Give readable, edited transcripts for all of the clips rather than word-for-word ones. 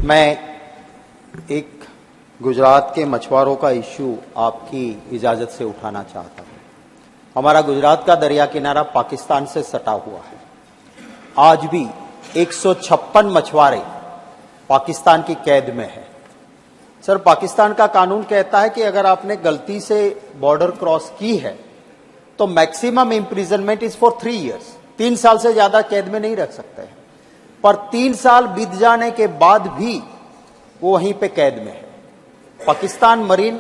मैं एक गुजरात के मछुआरों का इश्यू आपकी इजाजत से उठाना चाहता हूं। हमारा गुजरात का दरिया किनारा पाकिस्तान से सटा हुआ है। आज भी 156 मछुआरे पाकिस्तान की कैद में है। सर, पाकिस्तान का कानून कहता है कि अगर आपने गलती से बॉर्डर क्रॉस की है तो maximum imprisonment is for 3 years. 3 साल से ज्यादा कैद में नहीं रख सकते हैं, पर 3 साल बीत जाने के बाद भी वो वहीं पे कैद में है। पाकिस्तान मरीन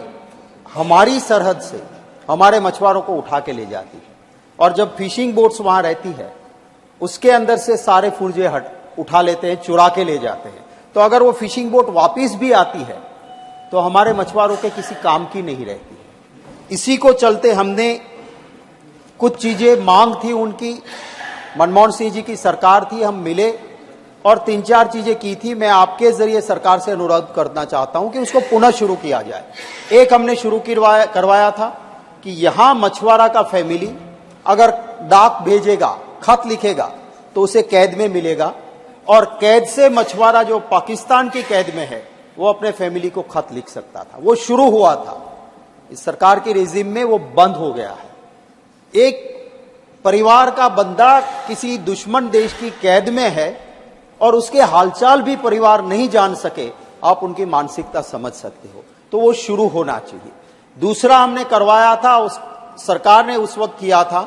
हमारी सरहद से हमारे मछुआरों को उठा के ले जाती है, और जब फिशिंग बोट्स वहां रहती है उसके अंदर से सारे फुर्जे उठा लेते हैं, चुरा के ले जाते हैं। तो अगर वो फिशिंग बोट वापिस भी आती है तो हमारे मछुआरों के किसी काम की नहीं रहती है। इसी को चलते हमने कुछ चीजें मांग थी उनकी, मनमोहन सिंह जी की सरकार थी, हम मिले और 3-4 चीजें की थी। मैं आपके जरिए सरकार से अनुरोध करना चाहता हूं कि उसको पुनः शुरू किया जाए। एक हमने शुरू करवाया था कि यहां मछुआरा का फैमिली अगर डाक भेजेगा, खत लिखेगा तो उसे कैद में मिलेगा, और कैद से मछुआरा जो पाकिस्तान की कैद में है वो अपने फैमिली को खत लिख सकता था। वो शुरू हुआ था, इस सरकार की रेजिम में वो बंद हो गया है। एक परिवार का बंदा किसी दुश्मन देश की कैद में है और उसके हालचाल भी परिवार नहीं जान सके, आप उनकी मानसिकता समझ सकते हो। तो वो शुरू होना चाहिए। दूसरा हमने करवाया था, उस सरकार ने उस वक्त किया था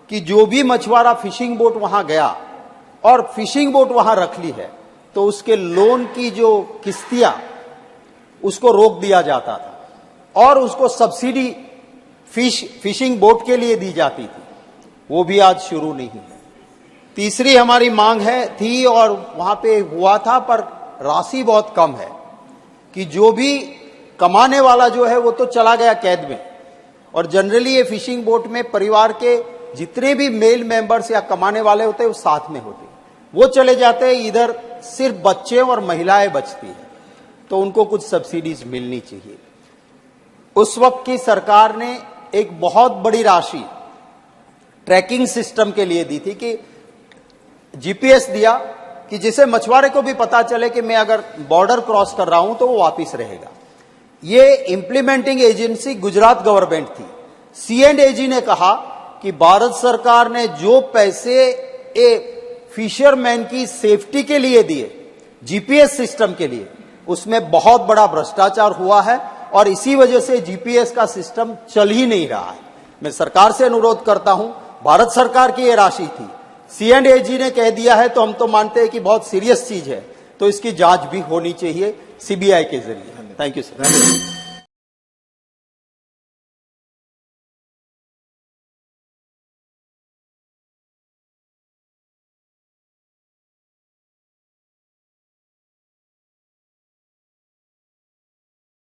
कि जो भी मछुआरा फिशिंग बोट वहां गया और फिशिंग बोट वहां रख ली है तो उसके लोन की जो किस्तियां उसको रोक दिया जाता था और उसको सब्सिडी फिशिंग बोट के लिए दी जाती थी। वो भी आज शुरू नहीं है। तीसरी हमारी मांग थी और वहां पे हुआ था, पर राशि बहुत कम है, कि जो भी कमाने वाला जो है वो तो चला गया कैद में, और जनरली ये फिशिंग बोट में परिवार के जितने भी मेल मेंबर्स या कमाने वाले होते हैं वो साथ में होते हैं, वो चले जाते हैं। इधर सिर्फ बच्चे और महिलाएं बचती हैं, तो उनको कुछ सब्सिडीज मिलनी चाहिए। उस वक्त की सरकार ने एक बहुत बड़ी राशि ट्रैकिंग सिस्टम के लिए दी थी, कि जीपीएस दिया कि जिसे मछुआरे को भी पता चले कि मैं अगर बॉर्डर क्रॉस कर रहा हूं तो वो वापिस रहेगा। ये इंप्लीमेंटिंग एजेंसी गुजरात गवर्नमेंट थी। C&AG ने कहा कि भारत सरकार ने जो पैसे फिशरमैन की सेफ्टी के लिए दिए, जीपीएस सिस्टम के लिए, उसमें बहुत बड़ा भ्रष्टाचार हुआ है और इसी वजह से जीपीएस का सिस्टम चल ही नहीं रहा है। मैं सरकार से अनुरोध करता हूं, भारत सरकार की यह राशि थी, C&AG ने कह दिया है तो हम तो मानते हैं कि बहुत सीरियस चीज है, तो इसकी जांच भी होनी चाहिए सीबीआई के जरिए। Thank you sir.